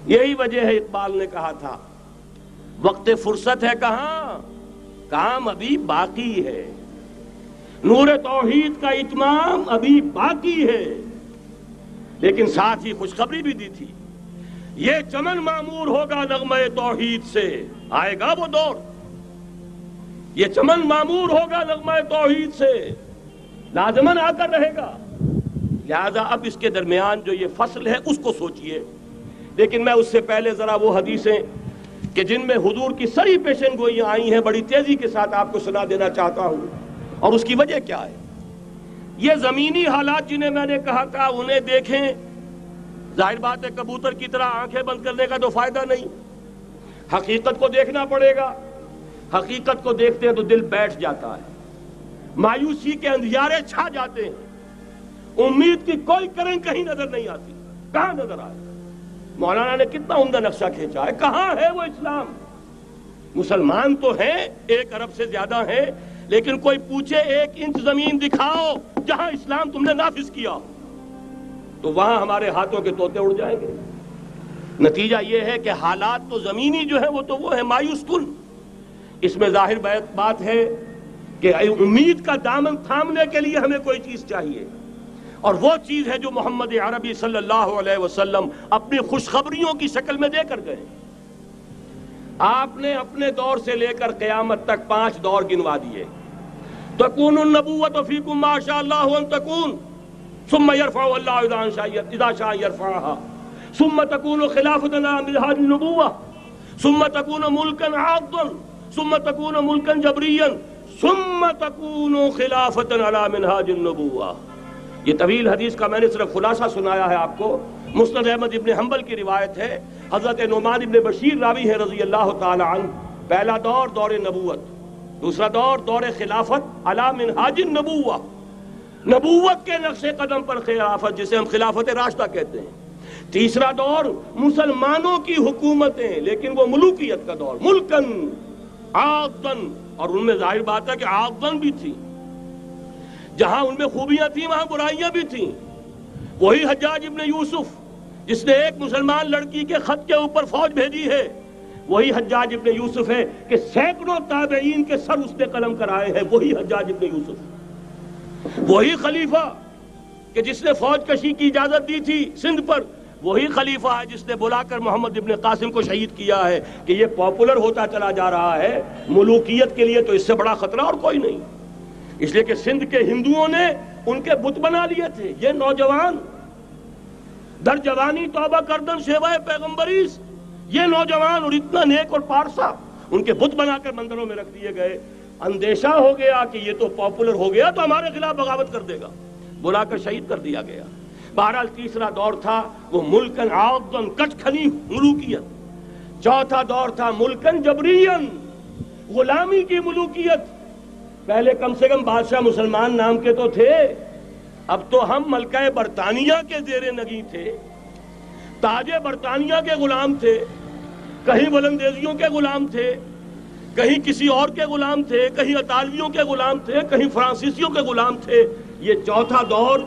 یہی وجہ ہے اقبال نے کہا تھا وقت فرصت ہے کہاں، کام ابھی باقی ہے، نور توحید کا اتمام ابھی باقی ہے۔ لیکن ساتھ ہی خوشخبری بھی دی تھی، یہ چمن معمور ہوگا نغمہ توحید سے، آئے گا وہ دور، یہ چمن معمور ہوگا نغمہ توحید سے، لازماً آ کر رہے گا۔ لہذا اب اس کے درمیان جو یہ فصل ہے اس کو سوچئے۔ لیکن میں اس سے پہلے ذرا وہ حدیثیں کہ جن میں حضور کی سری پیشن گوئیاں آئی ہیں بڑی تیزی کے ساتھ آپ کو سنا دینا چاہتا ہوں، اور اس کی وجہ کیا ہے۔ یہ زمینی حالات جنہیں میں نے کہا تھا انہیں دیکھیں، ظاہر بات ہے کبوتر کی طرح آنکھیں بند کرنے کا تو فائدہ نہیں، حقیقت کو دیکھنا پڑے گا۔ حقیقت کو دیکھتے ہیں تو دل بیٹھ جاتا ہے، مایوسی کے اندھیارے چھا جاتے ہیں، امید کی کوئی کرن کہیں نظر نہیں آتی، کہاں نظر آئے۔ مولانا نے کتنا عمدہ نقشہ کھینچا ہے، کہاں ہے وہ اسلام؟ مسلمان تو ہیں، 1 ارب سے زیادہ ہیں، لیکن کوئی پوچھے 1 انچ زمین دکھاؤ جہاں اسلام تم نے نافذ کیا، تو وہاں ہمارے ہاتھوں کے طوطے اڑ جائیں گے۔ نتیجہ یہ ہے کہ حالات تو زمینی جو ہے وہ ہے مایوس کن۔ اس میں ظاہر بات ہے کہ امید کا دامن تھامنے کے لیے ہمیں کوئی چیز چاہیے، اور وہ چیز ہے جو محمد عربی صلی اللہ علیہ وسلم اپنی خوشخبریوں کی شکل میں دے کر گئے۔ آپ نے اپنے دور سے لے کر قیامت تک 5 دور گنوا دیے۔ تکون النبوۃ فیکم ما شاء اللہ ان تکون ثم یرفع اللہ اذا شاء یرفعها ثم تکون خلافۃ علی منہاج النبوۃ ثم تکون ملکا عاضا ثم تکون ملکا جبریا ثم تکون خلافۃ علی منہاج النبوۃ۔ یہ طویل حدیث کا میں نے صرف خلاصہ سنایا ہے آپ کو۔ مسند احمد ابن حنبل کی روایت ہے، حضرت نعمان ابن بشیر راوی ہے رضی اللہ تعالی عنہ۔ پہلا دور دور نبوت، دوسرا دور دور خلافت علی منہاج النبوۃ، نبوت کے نقش قدم پر خلافت جسے ہم خلافت راشدہ کہتے ہیں۔ تیسرا دور مسلمانوں کی حکومتیں، لیکن وہ ملوکیت کا دور، ملکن عاضن، اور ان میں ظاہر بات ہے کہ عاضن بھی تھی، جہاں ان میں خوبیاں تھیں وہاں برائیاں بھی تھیں۔ وہی حجاج ابن یوسف جس نے ایک مسلمان لڑکی کے خط کے اوپر فوج بھیجی ہے، وہی حجاج ابن یوسف ہے کہ سینکڑوں تابعین کے سر اس نے قلم کرائے ہیں، وہی حجاج ابن یوسف۔ وہی خلیفہ کہ جس نے فوج کشی کی اجازت دی تھی سندھ پر، وہی خلیفہ ہے جس نے بلا کر محمد ابن قاسم کو شہید کیا ہے کہ یہ پاپولر ہوتا چلا جا رہا ہے، ملوکیت کے لیے تو اس سے بڑا خطرہ اور کوئی نہیں۔ اس لیے کہ سندھ کے ہندوؤں نے ان کے بت بنا لیے تھے۔ یہ نوجوان در جوانی توبہ کردن شیوہ پیغمبریس، یہ نوجوان اور اتنا نیک اور پارسا ان کے بت بنا کر مندروں میں رکھ دیے گئے۔ اندیشہ ہو گیا کہ یہ تو پاپولر ہو گیا تو ہمارے خلاف بغاوت کر دے گا، بلا کر شہید کر دیا گیا۔ بہرحال تیسرا دور تھا وہ ملکن عاضن، کچ کھنی ملوکیت۔ چوتھا دور تھا ملکن جبرین، غلامی کی ملوکیت۔ پہلے کم سے کم بادشاہ مسلمان نام کے تو تھے، اب تو ہم ملکہ برطانیہ کے زیر نگیں تھے، تاج برطانیہ کے غلام تھے، کہیں ولندیزیوں کے غلام تھے، کہیں کسی اور کے غلام تھے، کہیں اطالویوں کے غلام تھے، کہیں فرانسیسیوں کے غلام تھے۔ یہ چوتھا دور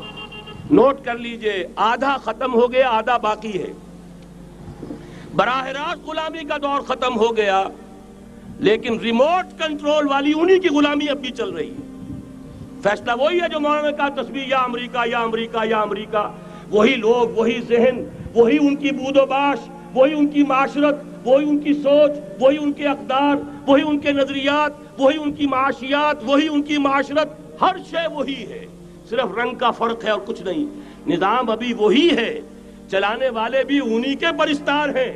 نوٹ کر لیجئے، آدھا ختم ہو گیا، آدھا باقی ہے۔ براہ راست غلامی کا دور ختم ہو گیا، لیکن ریموٹ کنٹرول والی انہی کی غلامی اب بھی چل رہی ہے۔ فیصلہ وہی ہے جو مولانا نے کہا، تصویر یا امریکہ یا امریکہ یا امریکہ۔ وہی لوگ، وہی ذہن، وہی ان کی بود و باش، وہی ان کی معاشرت، وہی ان کی سوچ، وہی ان کے اقدار، وہی ان کے نظریات، وہی ان کی معاشیات، وہی ان کی معاشرت، ہر شے وہی ہے، صرف رنگ کا فرق ہے اور کچھ نہیں۔ نظام ابھی وہی ہے، چلانے والے بھی انہی کے پرستار ہیں،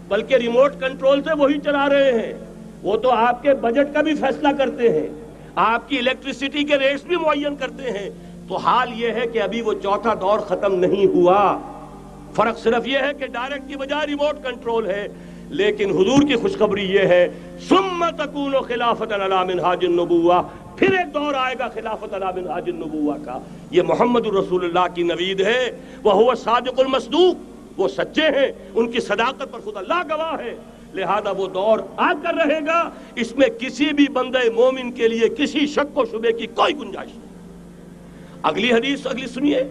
بلکہ ریموٹ کنٹرول سے وہی چلا رہے ہیں۔ وہ تو آپ کے بجٹ کا بھی فیصلہ کرتے ہیں، آپ کی الیکٹریسٹی کے ریٹس بھی معین کرتے ہیں۔ تو حال یہ ہے کہ ابھی وہ چوتھا دور ختم نہیں ہوا، فرق صرف یہ ہے کہ ڈائریکٹ کی بجائے ریموٹ کنٹرول ہے۔ لیکن حضور کی خوشخبری یہ ہے، ثم تکون خلافۃ علی منہاج النبوۃ، پھر ایک دور آئے گا خلافت علی منہاج النبوۃ کا۔ یہ محمد الرسول اللہ کی نوید ہے، وہو الصادق المصدوق، وہ سچے ہیں، ان کی صداقت پر خود اللہ گواہ ہے۔ لہذا وہ دور آ کر رہے گا، اس میں کسی بھی بندے مومن کے لیے کسی شک و شبے کی کوئی گنجائش نہیں۔ اگلی حدیث اگلی سنیے،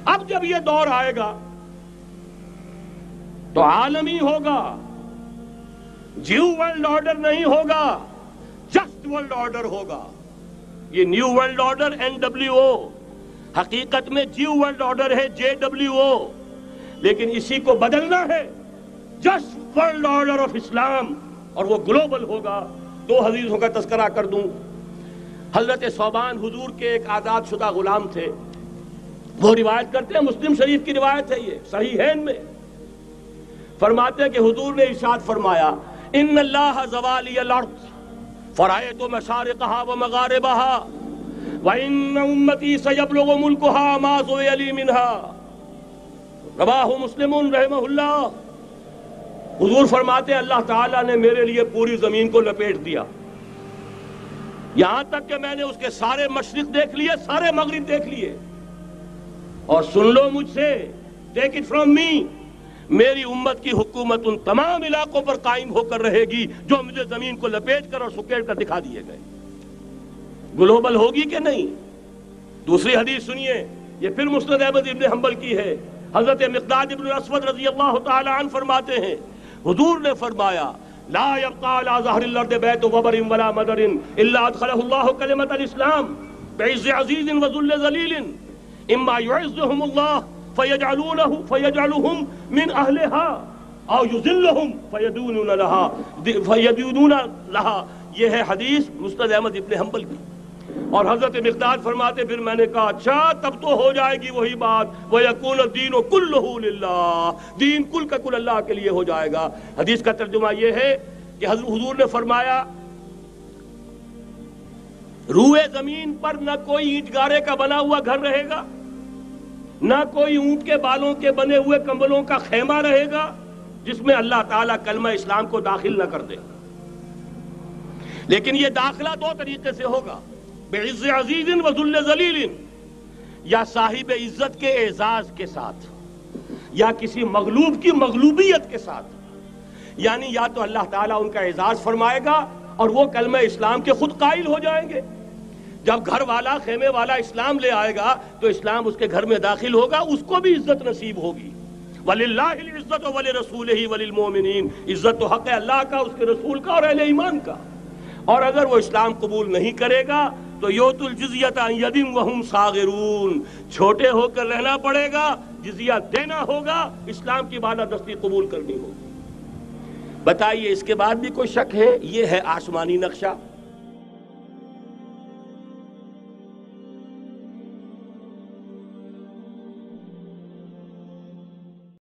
اب جب یہ دور آئے گا تو عالمی ہوگا، جیو ورلڈ آرڈر نہیں ہوگا، جسٹ ورلڈ آرڈر ہوگا۔ یہ نیو ورلڈ آرڈر NWO حقیقت میں جیو ورلڈ آرڈر ہے JWO، لیکن اسی کو بدلنا ہے جسٹ ورلڈ آرڈر آف اسلام، اور وہ گلوبل ہوگا۔ دو حدیثوں کا تذکرہ کر دوں۔ حضرت ثوبان حضور کے ایک آزاد شدہ غلام تھے، وہ روایت کرتے ہیں، مسلم شریف کی روایت ہے، یہ صحیحین میں فرماتے ہیں کہ حضور نے ارشاد فرمایا ان اللہ زوالی الارض فرأیت مشارقها ومغاربها وان امتی سیبلغ ملکها ما زوی لی منها، رواہ مسلم رحمہ اللہ۔ حضور فرماتے ہیں اللہ تعالیٰ نے میرے لیے پوری زمین کو لپیٹ دیا، یہاں تک کہ میں نے اس کے سارے مشرق دیکھ لیے، سارے مغرب دیکھ لیے، اور سن لو مجھ سے، ٹیک اٹ فرام می، میری امت کی حکومت ان تمام علاقوں پر قائم ہو کر رہے گی جو مجھے زمین کو لپیٹ کر اور سکیڑ کر دکھا دیے گئے۔ گلوبل ہوگی کہ نہیں؟ دوسری حدیث سنیے، یہ پھر مسند احمد ابن حنبل کی ہے۔ حضرت مقداد ابن الاسود رضی اللہ تعالی عنہ فرماتے ہیں حضور نے فرمایا لا يبقى على ظهر الارض بيت وبر ولا مدر الا ادخله الله كلمة الاسلام بعز عزيز وذل ذليل اما يعزهم الله فيجعلهم من اهلها او يذلهم فيدونون لها۔ یہ ہے حدیث مسند احمد ابن حنبل کی۔ اور حضرت مقداد فرماتے پھر میں نے کہا اچھا تب تو ہو جائے گی وہی بات وَيَكُونَ الدِّينُ كُلُّهُ لِلَّهِ، دین کل کا کل اللہ کے لیے ہو جائے گا۔ حدیث کا ترجمہ یہ ہے کہ حضور نے فرمایا روئے زمین پر نہ کوئی اینٹ گارے کا بنا ہوا گھر رہے گا، نہ کوئی اونٹ کے بالوں کے بنے ہوئے کمبلوں کا خیمہ رہے گا جس میں اللہ تعالیٰ کلمہ اسلام کو داخل نہ کر دے۔ لیکن یہ داخلہ دو طریقے سے ہوگا، بعز عزیز و ذل ذلیل، یا صاحب عزت کے اعزاز کے ساتھ، یا کسی مغلوب کی مغلوبیت کے ساتھ، یعنی یا تو اللہ تعالیٰ ان کا اعزاز فرمائے گا اور وہ کلمہ اسلام کے خود قائل ہو جائیں گے۔ جب گھر والا خیمے والا اسلام لے آئے گا تو اسلام اس کے گھر میں داخل ہوگا، اس کو بھی عزت نصیب ہوگی۔ وَلِلَّهِ الْعِزَّةُ وَلِرَسُولِهِ وَلِلْمُؤْمِنِينَ، عزت تو حق ہے اللہ کا، اس کے رسول کا اور اہل ایمان کا۔ اور اگر وہ اسلام قبول نہیں کرے گا تو یؤتُ الجزیۃ عن ید وہم صاغرون، چھوٹے ہو کر رہنا پڑے گا، جزیہ دینا ہوگا، اسلام کی بالادستی قبول کرنی ہوگی۔ بتائیے اس کے بعد بھی کوئی شک ہے؟ یہ ہے آسمانی نقشہ۔